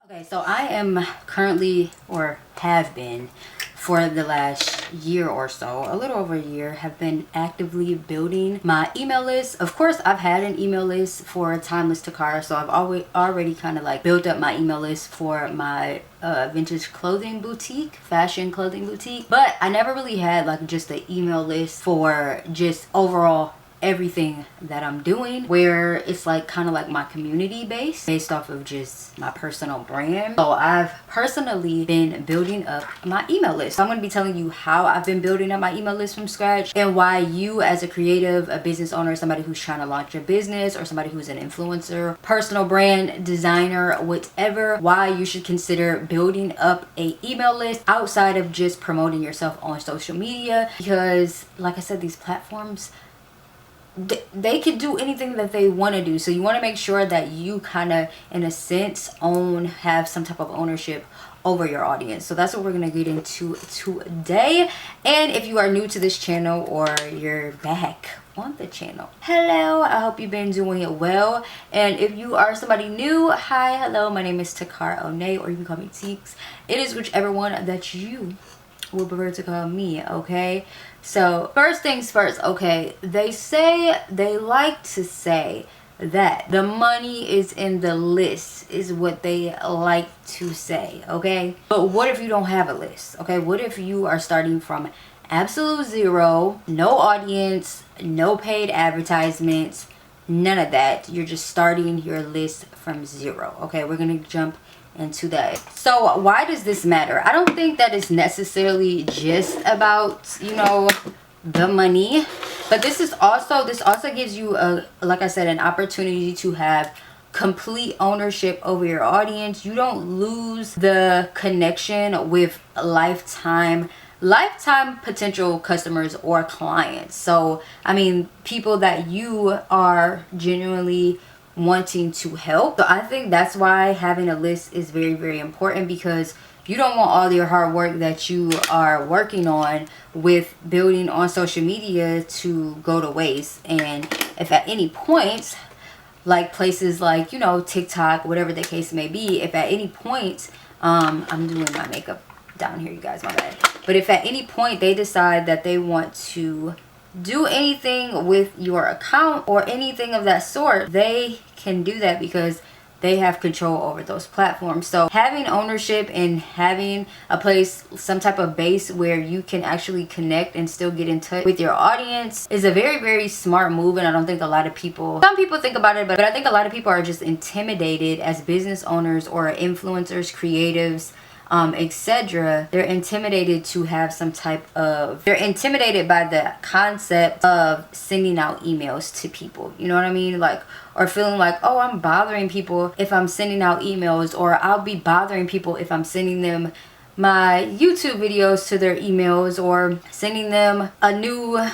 Okay, so I am currently, or have been for the last year or so, a little over a year, have been actively building my email list. Of course, I've had an email list for Timeless Takara, so I've already kind of like built up my email list for my vintage clothing boutique, fashion clothing boutique, but I never really had like just an email list for just overall everything that I'm doing, where it's like kind of like my community based off of just my personal brand. So I've personally been building up my email list. So I'm going to be telling you how I've been building up my email list from scratch, and why you as a creative, a business owner, somebody who's trying to launch a business, or somebody who's an influencer, personal brand designer, whatever, why you should consider building up a email list outside of just promoting yourself on social media. Because like I said, these platforms, they can do anything that they want to do. So you want to make sure that you kind of, in a sense, have some type of ownership over your audience. So that's what we're going to get into today. And if you are new to this channel, or you're back on the channel, hello, I hope you've been doing it well. And if you are somebody new, hi, hello, my name is TAKARAONEA, or you can call me Teeks. It is whichever one that you would prefer to call me, okay? So first things first, okay, they like to say that the money is in the list, is what they like to say, okay? But what if you don't have a list, okay? What if you are starting from absolute zero, no audience, no paid advertisements, none of that? You're just starting your list from zero, okay? We're gonna jump into that. So why does this matter? I don't think that it's necessarily just about, you know, the money, but this also gives you a, like I said, an opportunity to have complete ownership over your audience. You don't lose the connection with lifetime potential customers or clients. So I mean, people that you are genuinely wanting to help. So I think that's why having a list is very, very important, because you don't want all your hard work that you are working on with building on social media to go to waste. And if at any point, like places like, you know, TikTok, whatever the case may be, if at any point, I'm doing my makeup down here, you guys, my bad. But if at any point they decide that they want to do anything with your account or anything of that sort, they can do that because they have control over those platforms. So having ownership and having a place, some type of base where you can actually connect and still get in touch with your audience, is a very, very smart move. And I don't think a lot of people, some people think about it, but I think a lot of people are just intimidated as business owners or influencers, creatives, etc. They're intimidated to have some type of, they're intimidated by the concept of sending out emails to people, you know what I mean? Like, or feeling like, oh, I'm bothering people if I'm sending out emails, or I'll be bothering people if I'm sending them my YouTube videos to their emails, or sending them a new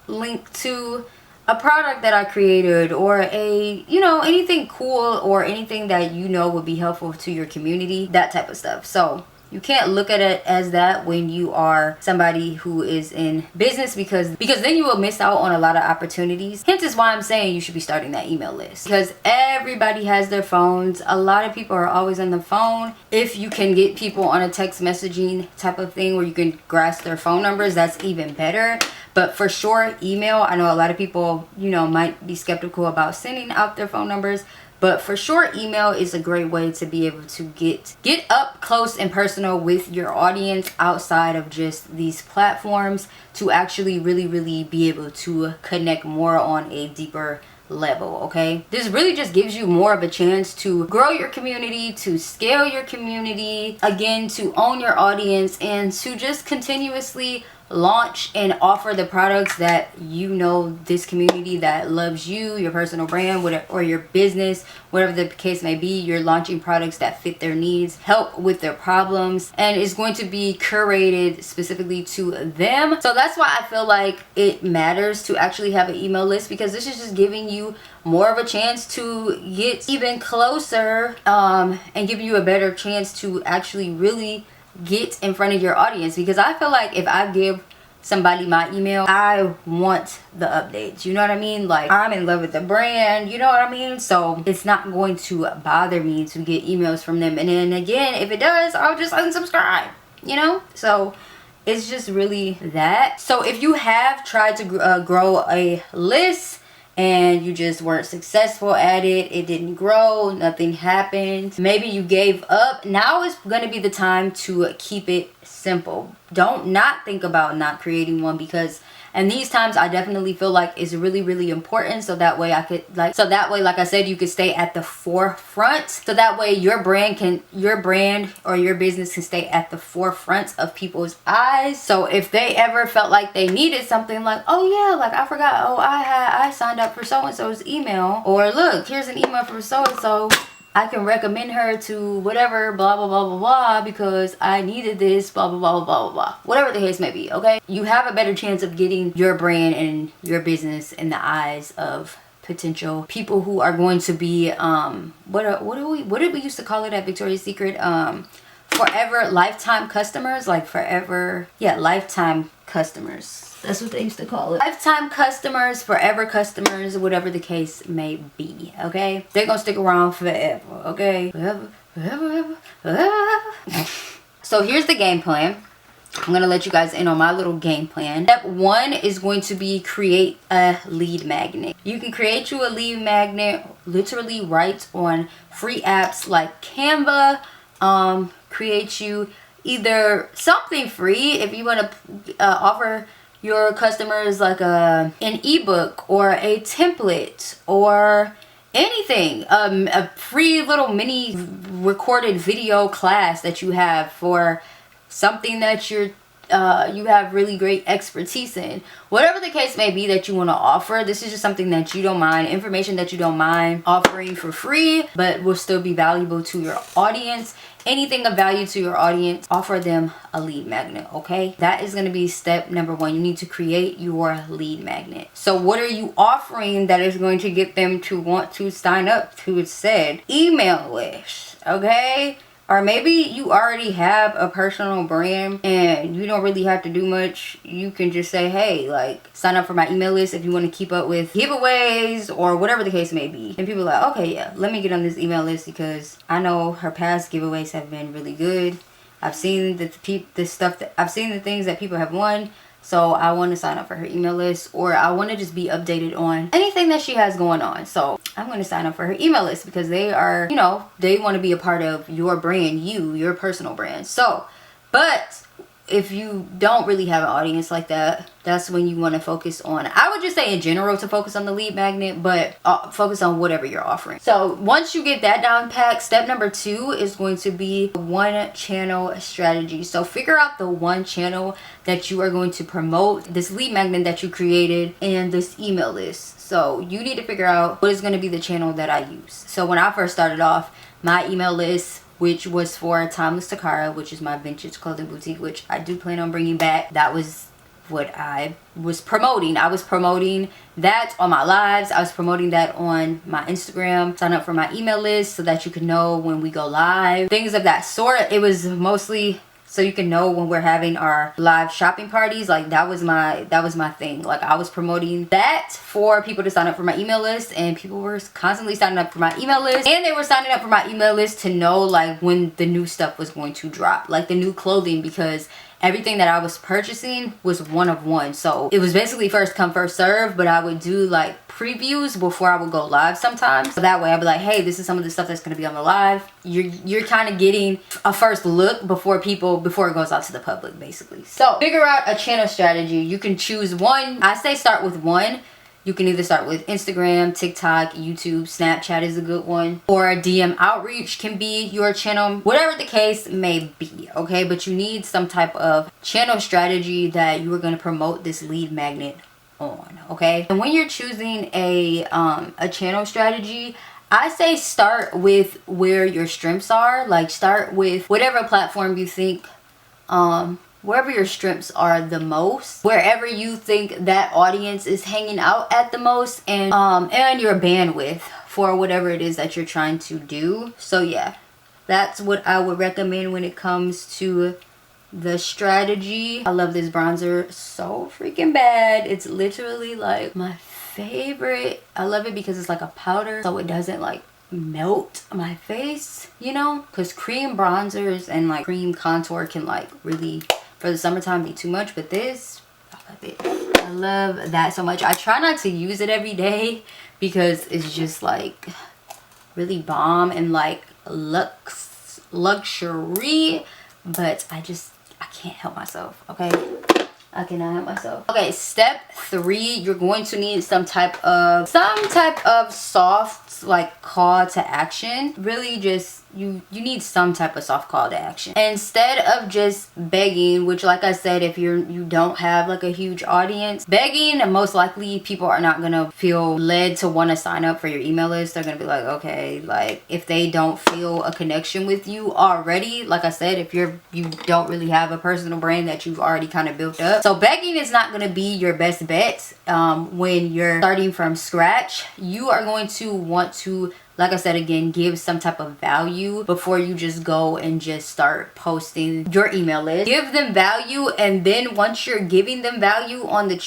link to a product that I created, or a, you know, anything cool, or anything that you know would be helpful to your community, that type of stuff. So you can't look at it as that when you are somebody who is in business, because then you will miss out on a lot of opportunities. Hence is why I'm saying you should be starting that email list, because everybody has their phones. A lot of people are always on the phone. If you can get people on a text messaging type of thing where you can grasp their phone numbers, that's even better. But for sure, email, I know a lot of people, you know, might be skeptical about sending out their phone numbers, but for sure, email is a great way to be able to get up close and personal with your audience outside of just these platforms, to actually really be able to connect more on a deeper level, okay? This really just gives you more of a chance to grow your community, to scale your community, again, to own your audience, and to just continuously launch and offer the products that, you know, this community that loves you, your personal brand, whatever, or your business, whatever the case may be. You're launching products that fit their needs, help with their problems, and is going to be curated specifically to them. So that's why I feel like it matters to actually have an email list, because this is just giving you more of a chance to get even closer, and give you a better chance to actually really get in front of your audience. Because I feel like if I give somebody my email, I want the updates. You know what I mean? Like, I'm in love with the brand, you know what I mean? So it's not going to bother me to get emails from them. And then again, if it does, I'll just unsubscribe, you know? So it's just really that. So if you have tried to grow a list and you just weren't successful at it, it didn't grow, nothing happened, maybe you gave up, now is going to be the time to keep it simple. Don't not think about not creating one, because and these times I definitely feel like it's really, really important. So that way I could like I said, you could stay at the forefront. So that way your brand or your business can stay at the forefront of people's eyes. So if they ever felt like they needed something, like, oh yeah, like I forgot, oh I signed up for so-and-so's email, or look, here's an email from so-and-so, I can recommend her to whatever, blah, blah, blah, blah, blah, because I needed this, blah, blah, blah, blah, blah, blah. Whatever the case may be, okay? You have a better chance of getting your brand and your business in the eyes of potential people who are going to be, what did we used to call it at Victoria's Secret? Forever lifetime customers, like forever, yeah, lifetime customers. That's what they used to call it. Lifetime customers, forever customers, whatever the case may be, okay? They're gonna stick around forever, okay? Forever, forever, forever. So here's the game plan. I'm gonna let you guys in on my little game plan. Step 1 is going to be create a lead magnet. You can create you a lead magnet literally right on free apps like Canva. Create you either something free if you want to offer your customers like an ebook or a template or anything, a free little mini recorded video class that you have for something that you have really great expertise in. Whatever the case may be that you want to offer, this is just something that you don't mind, information that you don't mind offering for free, but will still be valuable to your audience. Anything of value to your audience, offer them a lead magnet, okay? That is going to be step number 1. You need to create your lead magnet. So what are you offering that is going to get them to want to sign up to said email list, okay? Or maybe you already have a personal brand and you don't really have to do much. You can just say, hey, like, sign up for my email list if you want to keep up with giveaways or whatever the case may be. And people are like, okay, yeah, let me get on this email list because I know her past giveaways have been really good. I've seen the things that people have won. So I want to sign up for her email list, or I want to just be updated on anything that she has going on. So I'm going to sign up for her email list because they are, you know, they want to be a part of your brand, your personal brand. So, but if you don't really have an audience like that, that's when you want to focus on, I would just say in general to focus on the lead magnet, but focus on whatever you're offering. So once you get that down packed, step number 2 is going to be one channel strategy. So figure out the one channel that you are going to promote this lead magnet that you created and this email list. So you need to figure out what is going to be the channel that I use. So when I first started off, my email list, which was for Timeless Takara, which is my vintage clothing boutique, which I do plan on bringing back. That was what I was promoting. I was promoting that on my lives. I was promoting that on my Instagram. Sign up for my email list so that you can know when we go live. Things of that sort. It was mostly so you can know when we're having our live shopping parties. Like that was my thing. Like I was promoting that for people to sign up for my email list, and people were constantly signing up for my email list, and they were signing up for my email list to know like when the new stuff was going to drop, like the new clothing, because everything that I was purchasing was one of one. So it was basically first come first serve, but I would do like previews before I would go live sometimes. So that way I'd be like, hey, this is some of the stuff that's going to be on the live. You're kind of getting a first look before it goes out to the public, basically. So figure out a channel strategy. You can choose one. I say start with one. You can either start with Instagram, TikTok, YouTube, Snapchat is a good one, or DM outreach can be your channel, whatever the case may be, okay? But you need some type of channel strategy that you are going to promote this lead magnet on, okay? And when you're choosing a channel strategy, I say start with where your strengths are. Like start with whatever platform you think wherever your strengths are the most, wherever you think that audience is hanging out at the most, and your bandwidth for whatever it is that you're trying to do. So yeah, that's what I would recommend when it comes to the Strategy. I love this bronzer so freaking bad. It's literally like my favorite. I love it because it's like a powder, so it doesn't like melt my face, you know, because cream bronzers and like cream contour can like really for the summertime be too much, but this, I love it. I love that so much. I try not to use it every day because it's just like really bomb and like luxury, but I can't help myself, okay? I cannot help myself. Okay, step 3, you're going to need some type of soft like call to action. Really just you need some type of soft call to action instead of just begging, which like I said, if you don't have like a huge audience, begging, most likely people are not gonna feel led to want to sign up for your email list. They're gonna be like, okay, like if they don't feel a connection with you already, like I said, if you don't really have a personal brand that you've already kind of built up. So begging is not going to be your best bet when you're starting from scratch. You are going to want to, like I said again, give some type of value before you just go and just start posting your email list. Give them value, and then once you're giving them value on the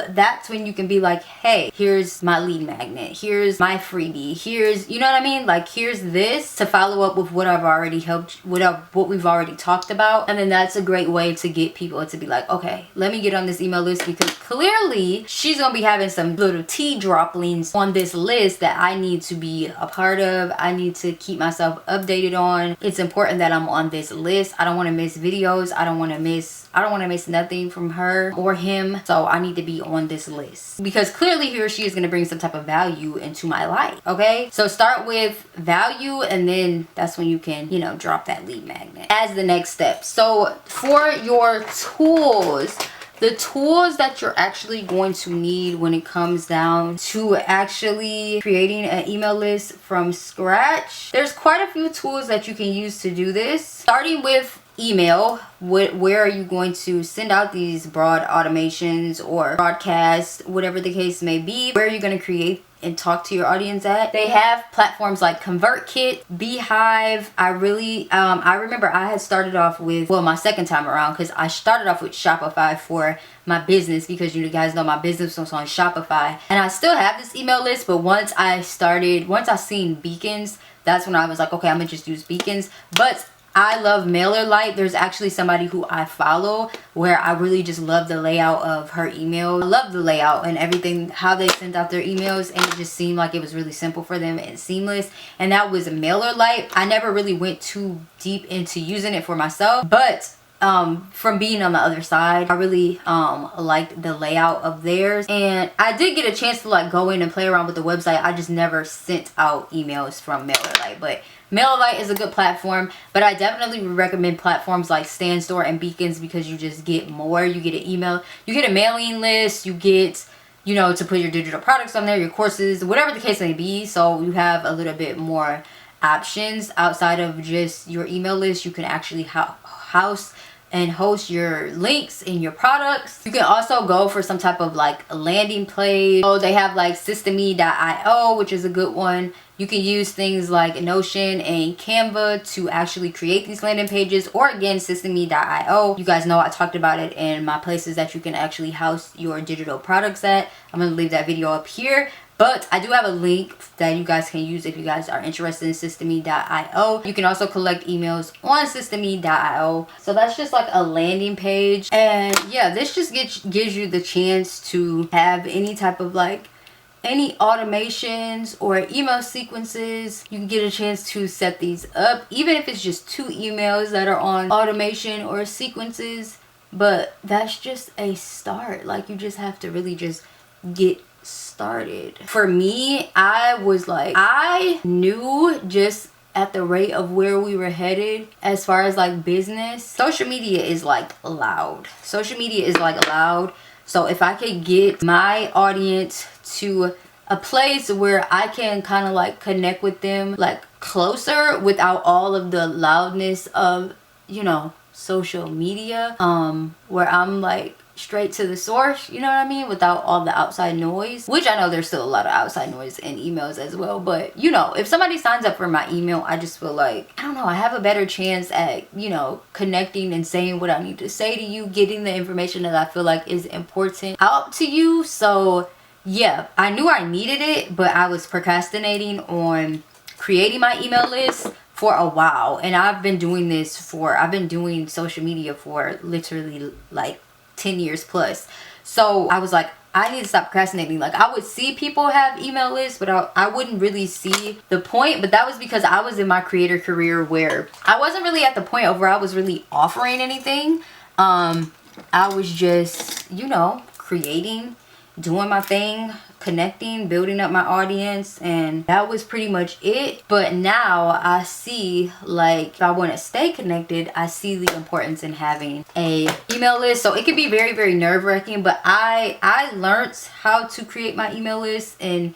that's when you can be like, hey, here's my lead magnet, here's my freebie, here's, you know what I mean, like here's this to follow up with what I've already helped, what we've already talked about. And then that's a great way to get people to be like, okay, let me get on this email list because clearly she's gonna be having some little tea droplings on this list that I need to be a part of. I need to keep myself updated on. It's important that I'm on this list. I don't want to miss videos. I don't want to miss nothing from her or him. So I need to be on this list because clearly he or she is going to bring some type of value into my life. Okay, so start with value, and then that's when you can, you know, drop that lead magnet as the next step. So for your tools, the tools that you're actually going to need when it comes down to actually creating an email list from scratch, there's quite a few tools that you can use to do this. Starting with email, where are you going to send out these broad automations or broadcasts, whatever the case may be? Where are you going to create and talk to your audience at? They have platforms like ConvertKit, Beehive. I remember I had started off with, well, my second time around, because I started off with Shopify for my business, because you guys know my business was on Shopify, and I still have this email list. But once I seen Beacons, that's when I was like, okay, I'm gonna just use Beacons. But I love MailerLite. There's actually somebody who I follow where I really just love the layout of her email. I love the layout and everything, how they send out their emails, and it just seemed like it was really simple for them and seamless. And that was MailerLite. I never really went too deep into using it for myself, but from being on the other side, I really liked the layout of theirs, and I did get a chance to like go in and play around with the website. I just never sent out emails from MailerLite, but MailerLite is a good platform. But I definitely would recommend platforms like StanStore and Beacons, because you just get more. You get an email, you get a mailing list, you get, you know, to put your digital products on there, your courses, whatever the case may be. So you have a little bit more options outside of just your email list. You can actually house and host your links in your products. You can also go for some type of like a landing page. So they have like Systeme.io, which is a good one. You can use things like Notion and Canva to actually create these landing pages, or again, Systeme.io. You guys know I talked about it in my places that you can actually house your digital products at. I'm going to leave that video up here. But I do have a link that you guys can use if you guys are interested in Systeme.io. You can also collect emails on Systeme.io. So that's just like a landing page. And yeah, this just gives you the chance to have any type of like any automations or email sequences. You can get a chance to set these up, even if it's just 2 emails that are on automation or sequences. But that's just a start. Like, you just have to really just get started. For me, I knew just at the rate of where we were headed as far as like business, social media is like loud. Social media is like loud. So if I could get my audience to a place where I can kind of like connect with them like closer without all of the loudness of, you know, social media, where I'm like straight to the source, you know what I mean, without all the outside noise, which I know there's still a lot of outside noise in emails as well. But you know, if somebody signs up for my email, I just feel like, I don't know, I have a better chance at, you know, connecting and saying what I need to say to you, getting the information that I feel like is important out to you. So yeah, I knew I needed it, but I was procrastinating on creating my email list for a while. And I've been doing social media for literally like 10 years plus. So I was like, I need to stop procrastinating. Like, I would see people have email lists, but I wouldn't really see the point. But that was because I was in my creator career where I wasn't really at the point of where I was really offering anything. I was just, you know, creating, doing my thing, connecting, building up my audience, and that was pretty much it. But now I see, like, if I want to stay connected, I see the importance in having a email list. So it can be very, very nerve-wracking, but I learned how to create my email list and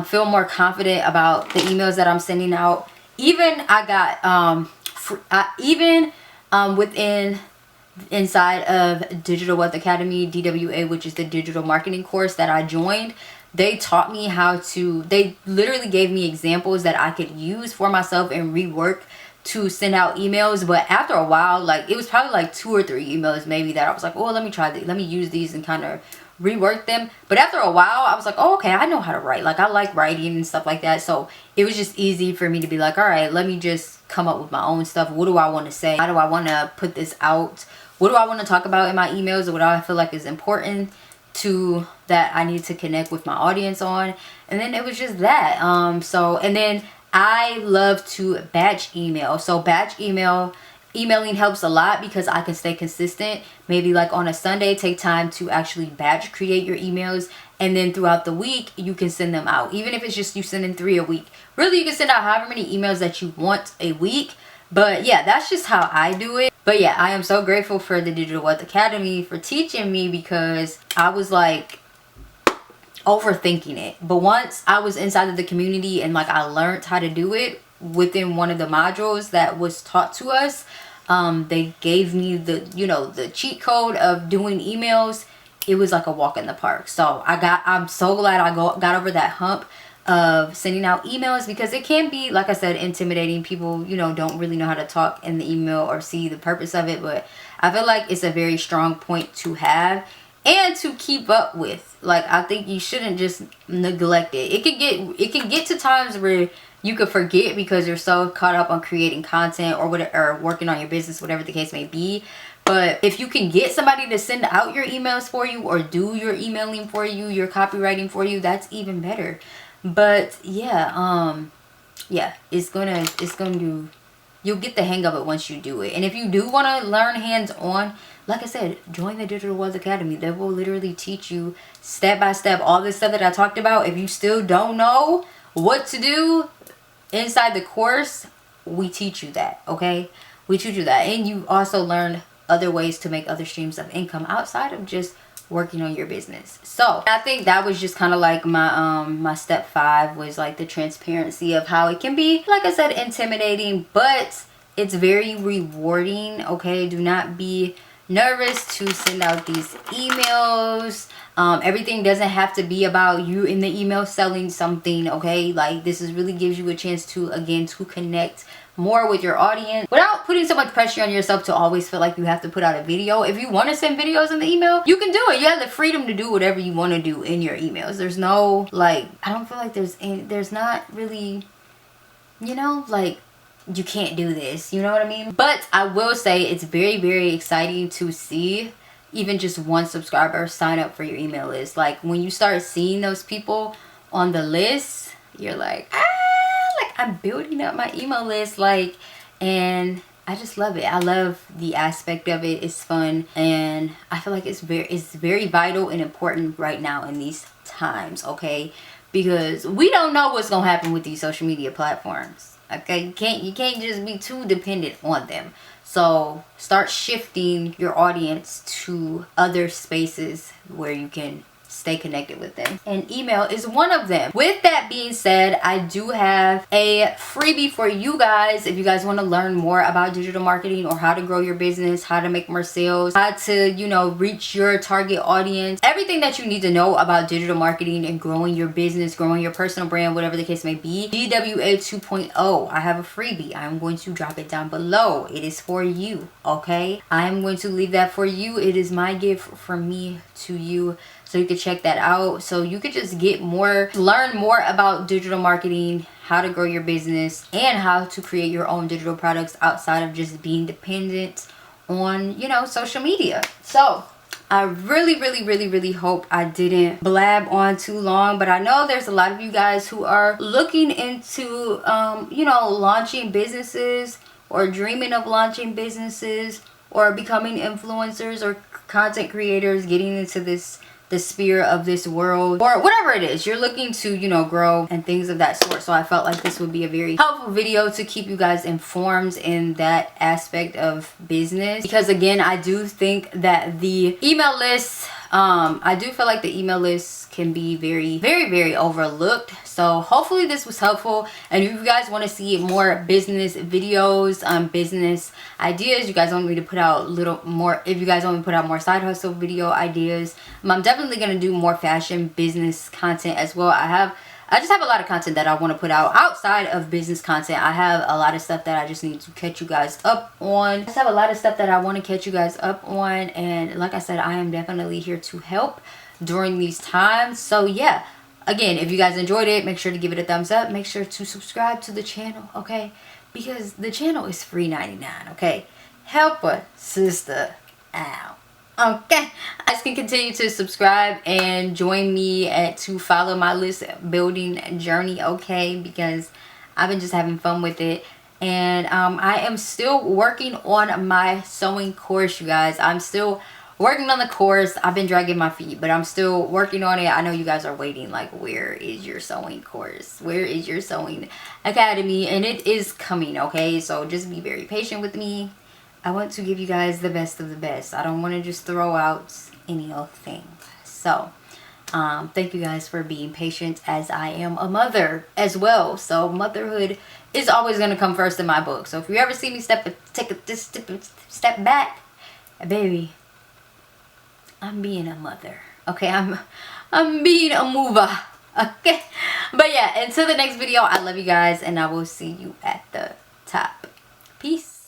feel more confident about the emails that I'm sending out. Even I got inside of Digital Wealth Academy, DWA, which is the digital marketing course that I joined, they taught me they literally gave me examples that I could use for myself and rework to send out emails. But after a while, like, it was probably like 2 or 3 emails maybe that I was like, oh, let me try this, let me use these and kind of rework them. But after a while, I was like, oh, okay, I know how to write. Like, I like writing and stuff like that. So it was just easy for me to be like, all right, let me just come up with my own stuff. What do I want to say? How do I want to put this out? What do I want to talk about in my emails? What do I feel like is important to that I need to connect with my audience on? And then it was just that. And then I love to batch email. So emailing helps a lot because I can stay consistent. Maybe like on a Sunday, take time to actually batch create your emails, and then throughout the week you can send them out. Even if it's just you sending 3 a week, really you can send out however many emails that you want a week. But yeah, that's just how I do it. But yeah, I am so grateful for the Digital Wealth Academy for teaching me, because I was like overthinking it. But once I was inside of the community and like I learned how to do it within one of the modules that was taught to us, they gave me the cheat code of doing emails. It was like a walk in the park. So I'm so glad I got over that hump of sending out emails, because it can be, like I said, intimidating. People, don't really know how to talk in the email or see the purpose of it. But I feel like it's a very strong point to have and to keep up with. Like, I think you shouldn't just neglect it. It can get to times where you could forget because you're so caught up on creating content or working on your business, whatever the case may be. But if you can get somebody to send out your emails for you or do your emailing for you, your copywriting for you, that's even better. But yeah, you'll get the hang of it once you do it. And if you do want to learn hands-on, like I said, join the Digital Wealth Academy. They will literally teach you step by step all this stuff that I talked about. If you still don't know what to do inside the course, we teach you that, okay? We teach you that. And you also learn other ways to make other streams of income outside of just working on your business. So I think that was just kind of like my step 5 was like the transparency of how it can be, like I said, intimidating, but it's very rewarding. Okay, do not be nervous to send out these emails. Everything doesn't have to be about you in the email selling something. Okay, like, this really gives you a chance to connect more with your audience without putting so much pressure on yourself to always feel like you have to put out a video. If you want to send videos in the email, you can do it. You have the freedom to do whatever you want to do in your emails. There's no, like, I don't feel like there's not really, like, you can't do this, you know what I mean? But I will say it's very, very exciting to see even just one subscriber sign up for your email list. Like, when you start seeing those people on the list, you're like, I'm building up my email list, like, and I just love it. I love the aspect of it. It's fun, and I feel like it's very vital and important right now in these times, okay? Because we don't know what's gonna happen with these social media platforms. Okay, you can't just be too dependent on them. So start shifting your audience to other spaces where you can stay connected with them, and email is one of them. With that being said, I do have a freebie for you guys if you guys want to learn more about digital marketing, or how to grow your business, how to make more sales, how to, you know, reach your target audience, everything that you need to know about digital marketing and growing your business, growing your personal brand, whatever the case may be. GWA 2.0, I have a freebie. I'm going to drop it down below. It is for you, okay? I'm going to leave that for you. It is my gift from me to you, so you can check that out, so you could just get more, learn more about digital marketing, how to grow your business, and how to create your own digital products outside of just being dependent on, you know, social media. So I really hope I didn't blab on too long, but I know there's a lot of you guys who are looking into you know, launching businesses, or dreaming of launching businesses, or becoming influencers or content creators, getting into the sphere of this world, or whatever it is you're looking to, you know, grow and things of that sort. So I felt like this would be a very helpful video to keep you guys informed in that aspect of business, because again, I do think that the email list, I do feel like the email list can be very overlooked. So hopefully this was helpful, and if you guys want to see more business videos, business ideas, you guys want me to put out little more, if you guys want me to put out more side hustle video ideas, I'm definitely going to do more fashion business content as well. I just have a lot of content that I want to put out outside of business content. I have a lot of stuff that I just need to catch you guys up on. I just have a lot of stuff that I want to catch you guys up on, and like I said, I am definitely here to help during these times. So yeah, again, if you guys enjoyed it, make sure to give it a thumbs up. Make sure to subscribe to the channel, okay? Because the channel is free 99, okay? Help a sister out. Okay, you guys can continue to subscribe and join me to follow my list building journey, okay? Because I've been just having fun with it, and I am still working on my sewing course, you guys. I'm still working on the course. I've been dragging my feet, but I'm still working on it. I know you guys are waiting, like, where is your sewing course? Where is your sewing academy? And it is coming, okay? So just be very patient with me. I want to give you guys the best of the best. I don't want to just throw out any old thing. So thank you guys for being patient, as I am a mother as well. So motherhood is always going to come first in my book. So if you ever see me take a step back, baby, I'm being a mother, okay? I'm being a mover, okay? But yeah, until the next video, I love you guys, and I will see you at the top. Peace.